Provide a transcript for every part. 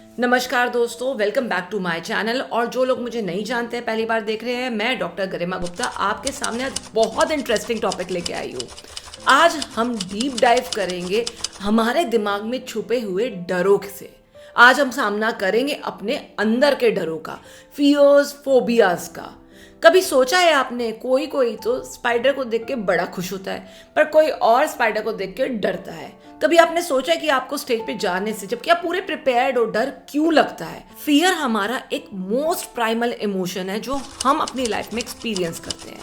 नमस्कार दोस्तों, welcome back to my channel. और जो लोग मुझे नहीं जानते हैं, पहली बार देख रहे हैं, मैं डॉक्टर गरिमा गुप्ता आपके सामने आज बहुत इंटरेस्टिंग टॉपिक लेके आई हूँ। आज हम डीप डाइव करेंगे हमारे दिमाग में छुपे हुए डरों से। आज हम सामना करेंगे अपने अंदर के डरों का, फियर्स, फोबियाज का। कभी सोचा है आपने, कोई कोई तो स्पाइडर को देख के बड़ा खुश होता है, पर कोई और स्पाइडर को देख के डरता है। कभी आपने सोचा है कि आपको स्टेज पे जाने से जबकि आप पूरे प्रिपेयर्ड हो, डर क्यों लगता है? फियर हमारा एक मोस्ट प्राइमल इमोशन है जो हम अपनी लाइफ में एक्सपीरियंस करते हैं।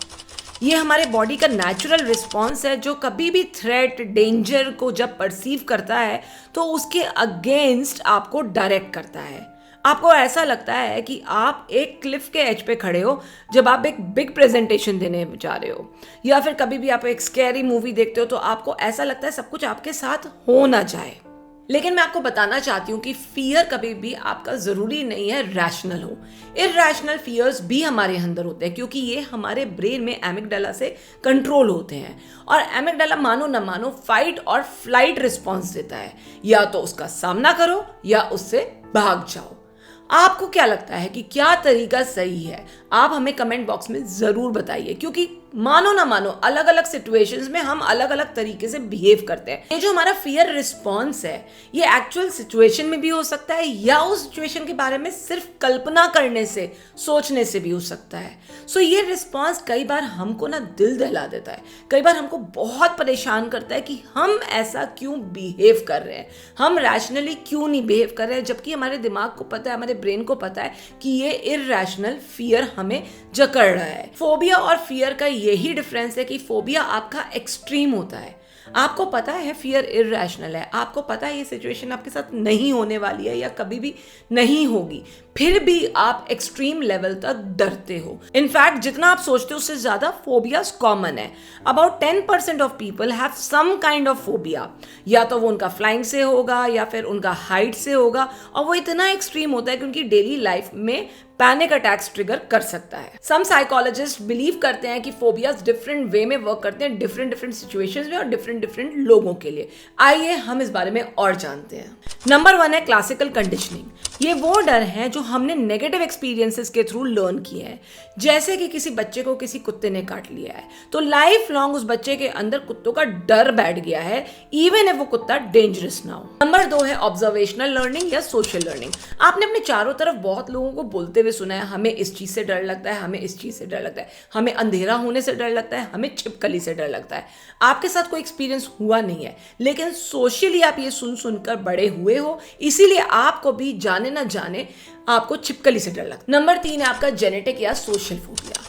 ये हमारे बॉडी का नेचुरल रिस्पॉन्स है जो कभी भी थ्रेट, डेंजर को जब परसीव करता है तो उसके अगेंस्ट आपको डायरेक्ट करता है। आपको ऐसा लगता है कि आप एक क्लिफ के एज पे खड़े हो जब आप एक बिग प्रेजेंटेशन देने जा रहे हो, या फिर कभी भी आप एक स्कैरी मूवी देखते हो तो आपको ऐसा लगता है सब कुछ आपके साथ हो ना जाए। लेकिन मैं आपको बताना चाहती हूँ कि फियर कभी भी आपका जरूरी नहीं है रैशनल हो। इरैशनल फियर्स भी हमारे अंदर होते हैं क्योंकि ये हमारे ब्रेन में एमिगडाला से कंट्रोल होते हैं। और एमिगडाला, मानो न मानो, फाइट और फ्लाइट रिस्पॉन्स देता है। या तो उसका सामना करो या उससे भाग जाओ। आपको क्या लगता है कि क्या तरीका सही है? आप हमें कमेंट बॉक्स में जरूर बताइए, क्योंकि मानो ना मानो अलग अलग सिचुएशंस में हम अलग अलग तरीके से बिहेव करते हैं। ये जो हमारा फियर रिस्पॉन्स है, ये एक्चुअल सिचुएशन में भी हो सकता है या उस सिचुएशन के बारे में सिर्फ कल्पना करने से, सोचने से भी हो सकता है। सो ये रिस्पॉन्स कई बार हमको ना दिल दहला देता है, कई बार हमको बहुत परेशान करता है कि हम ऐसा क्यों बिहेव कर रहे हैं, हम रैशनली क्यों नहीं बिहेव कर रहे हैं, जबकि हमारे दिमाग को पता है, हमारे ब्रेन को पता है कि ये इरैशनल फियर हमें जकड़ रहा है। फोबिया और फियर का यही डिफरेंस है कि फोबिया आपका एक्सट्रीम होता है। आपको पता है फियर इरैशनल है, आपको पता है ये सिचुएशन आपके साथ नहीं होने वाली है या कभी भी नहीं होगी, फिर भी आप एक्सट्रीम लेवल तक डरते हो। इनफैक्ट जितना आप सोचते हो उससे ज्यादा फोबियाज कॉमन है। About 10% of people have some kind of phobia. या तो वो उनका फ्लाइंग से होगा या फिर उनका हाइट से होगा, और वो इतना एक्सट्रीम होता है कि उनकी डेली लाइफ में पैनिक अटैक्स ट्रिगर कर सकता है। सम साइकोलॉजिस्ट बिलीव करते हैं कि फोबियाज डिफरेंट वे में वर्क करते हैं, डिफरेंट डिफरेंट सिचुएशंस में और डिफरेंट लोगों के लिए। आइए हम इस बारे में और जानते हैं। नंबर 1 है क्लासिकल कंडीशनिंग। ये वो डर है जो हमने नेगेटिव एक्सपीरियंसेस के थ्रू लर्न किए हैं। जैसे कि किसी बच्चे को किसी कुत्ते ने काट लिया है तो लाइफ लॉन्ग उस बच्चे के अंदर कुत्तों का डर बैठ गया है, इवन इफ वो कुत्ता डेंजरस ना हो। नंबर 2 है ऑब्जर्वेशनल लर्निंग या सोशल लर्निंग। आपने अपने चारों तरफ बहुत लोगों को बोलते हुए सुना है, हमें इस चीज से डर लगता है, हमें इस चीज से डर लगता है, हमें अंधेरा होने से डर लगता है, हमें छिपकली से डर लगता है। आपके साथ कोई एक्सपीरियंस हुआ नहीं है, लेकिन सोशली आप ये सुन सुनकर बड़े हुए हो, इसीलिए आपको भी जाने ना जाने आपको छिपकली से डर लगता है। नंबर 3 है आपका जेनेटिक या सोशल फोबिया।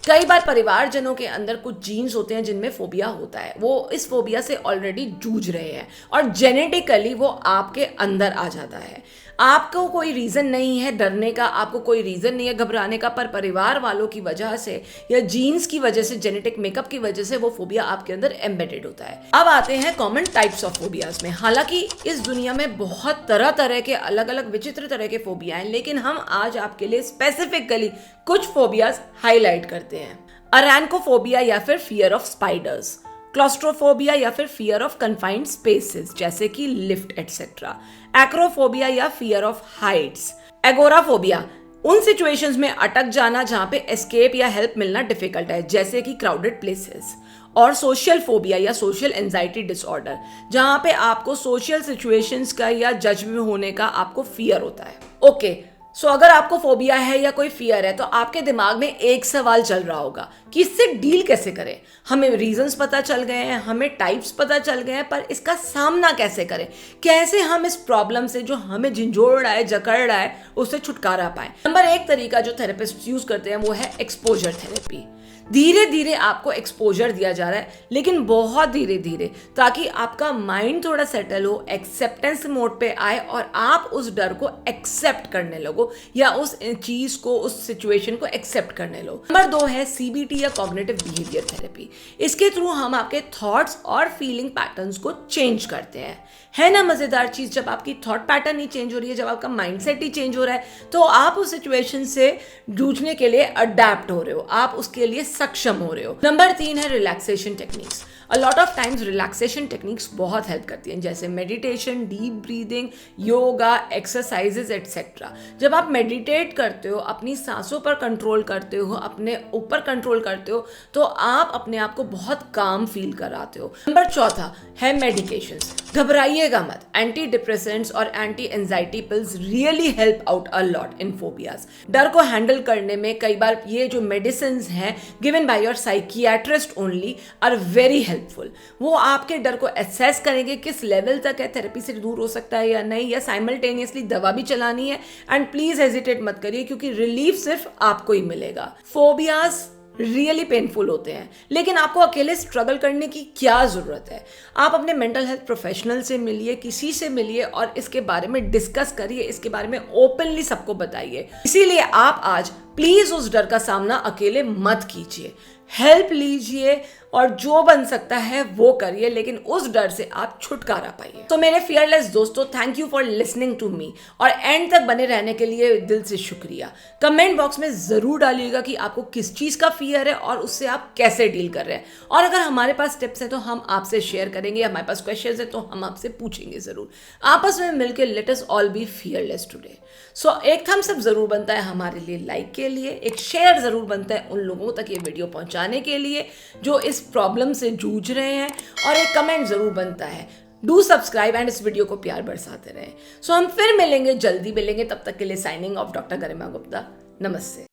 कई बार परिवारजनों के अंदर कुछ जीन्स होते हैं जिनमें फोबिया होता है, वो इस फोबिया से ऑलरेडी जूझ रहे हैं और जेनेटिकली वो आपके अंदर आ जाता है। आपको कोई रीजन नहीं है डरने का, आपको कोई रीजन नहीं है घबराने का, पर परिवार वालों की वजह से या जीन्स की वजह से, जेनेटिक मेकअप की वजह से वो फोबिया आपके अंदर एम्बेडेड होता है। अब आते हैं कॉमन टाइप्स ऑफ फोबियाज में। हालांकि इस दुनिया में बहुत तरह तरह के अलग अलग विचित्र तरह के फोबिया हैं, लेकिन हम आज आपके लिए स्पेसिफिकली कुछ फोबियाज हाईलाइट करते हैं। अरैनकोफोबिया या फिर फियर ऑफ स्पाइडर्स, क्लॉस्ट्रोफोबिया या फिर फियर ऑफ कन्फाइंड स्पेसेस जैसे कि लिफ्ट एटसेट्रा, एक्रोफोबिया या फियर ऑफ हाइट्स, एगोराफोबिया, उन सिचुएशंस में अटक जाना जहां पे एस्केप या हेल्प मिलना डिफिकल्ट है जैसे कि क्राउडेड प्लेसेस, और सोशल फोबिया या सोशल एंजाइटी डिसऑर्डर, जहां पे आपको सोशल सिचुएशंस का या जज में होने का आपको फियर होता है। ओके, सो अगर आपको फोबिया है या कोई फियर है तो आपके दिमाग में एक सवाल चल रहा होगा कि इससे डील कैसे करें। हमें रीजंस पता चल गए हैं, हमें टाइप्स पता चल गए हैं, पर इसका सामना कैसे करें, कैसे हम इस प्रॉब्लम से जो हमें झंझोड़ रहा है, जकड़ रहा है, उससे छुटकारा पाएं। नंबर 1 तरीका जो थेरेपिस्ट यूज करते हैं वो है एक्सपोजर थेरेपी। धीरे धीरे आपको एक्सपोजर दिया जा रहा है, लेकिन बहुत धीरे धीरे, ताकि आपका माइंड थोड़ा सेटल हो, एक्सेप्टेंस मोड पे आए और आप उस डर को एक्सेप्ट करने लगो या उस चीज को, उस सिचुएशन को एक्सेप्ट करने लो। नंबर 2 है सीबीटी या कॉग्निटिव बिहेवियर थेरेपी। इसके थ्रू हम आपके थॉट्स और फीलिंग पैटर्न्स को चेंज करते हैं। है ना मजेदार चीज, जब आपकी थॉट पैटर्न ही चेंज हो रही है, जब आपका माइंडसेट ही चेंज हो रहा है, तो आप उस सिचुएशन से जूझने के लिए अडेप्ट हो रहे हो, आप उसके लिए सक्षम हो रहे हो। नंबर 3 है relaxation techniques. A lot of times relaxation techniques बहुत हेल्प करती हैं, जैसे meditation, deep breathing, yoga, exercises etcetera. जब आप मेडिटेट करते हो, अपनी सांसों पर कंट्रोल करते हो, अपने ऊपर कंट्रोल करते हो, तो आप अपने आप को बहुत काम फील कराते हो। नंबर चौथा है मेडिकेशंस। घबराइएगा मत, एंटी डिप्रेसेंट्स और anti anxiety pills really help out a lot in phobias. डर को हैंडल करने में कई बार ये जो मेडिसिन हैं given by your psychiatrist only are very helpful. वो आपके डर को एसेस करेंगे किस लेवल तक है, थेरेपी से दूर हो सकता है या नहीं, या साइमल्टेनियसली दवा भी चलानी है। एंड प्लीज हेजिटेट मत करिए, क्योंकि रिलीफ सिर्फ आपको ही मिलेगा। फोबियाज रियली पेनफुल होते हैं, लेकिन आपको अकेले स्ट्रगल करने की क्या जरूरत है। आप अपने मेंटल हेल्थ प्रोफेशनल से मिलिए, किसी से मिलिए और इसके बारे में डिस्कस करिए, इसके बारे में ओपनली सबको बताइए। इसीलिए आप आज प्लीज उस डर का सामना अकेले मत कीजिए, हेल्प लीजिए और जो बन सकता है वो करिए, लेकिन उस डर से आप छुटकारा पाइए। तो मेरे फियरलेस दोस्तों, thank you for listening to me और एंड तक बने रहने के लिए दिल से शुक्रिया। कमेंट बॉक्स में जरूर डालिएगा कि आपको किस चीज का फियर है और उससे आप कैसे डील कर रहे हैं, और अगर हमारे पास टिप्स हैं तो हम आपसे शेयर करेंगे, हमारे पास क्वेश्चंस हैं तो हम आपसे पूछेंगे जरूर। आपस में मिलकर let us all be fearless today. So एक थम्स अप जरूर बनता है हमारे लिए लाइक के लिए, एक शेयर जरूर बनता है उन लोगों तक ये वीडियो पहुंचाने के लिए जो इस प्रॉब्लम से जूझ रहे हैं, और एक कमेंट जरूर बनता है। डू सब्सक्राइब एंड इस वीडियो को प्यार बरसाते रहें। सो हम फिर मिलेंगे, जल्दी मिलेंगे, तब तक के लिए साइनिंग ऑफ डॉक्टर गरिमा गुप्ता। नमस्ते।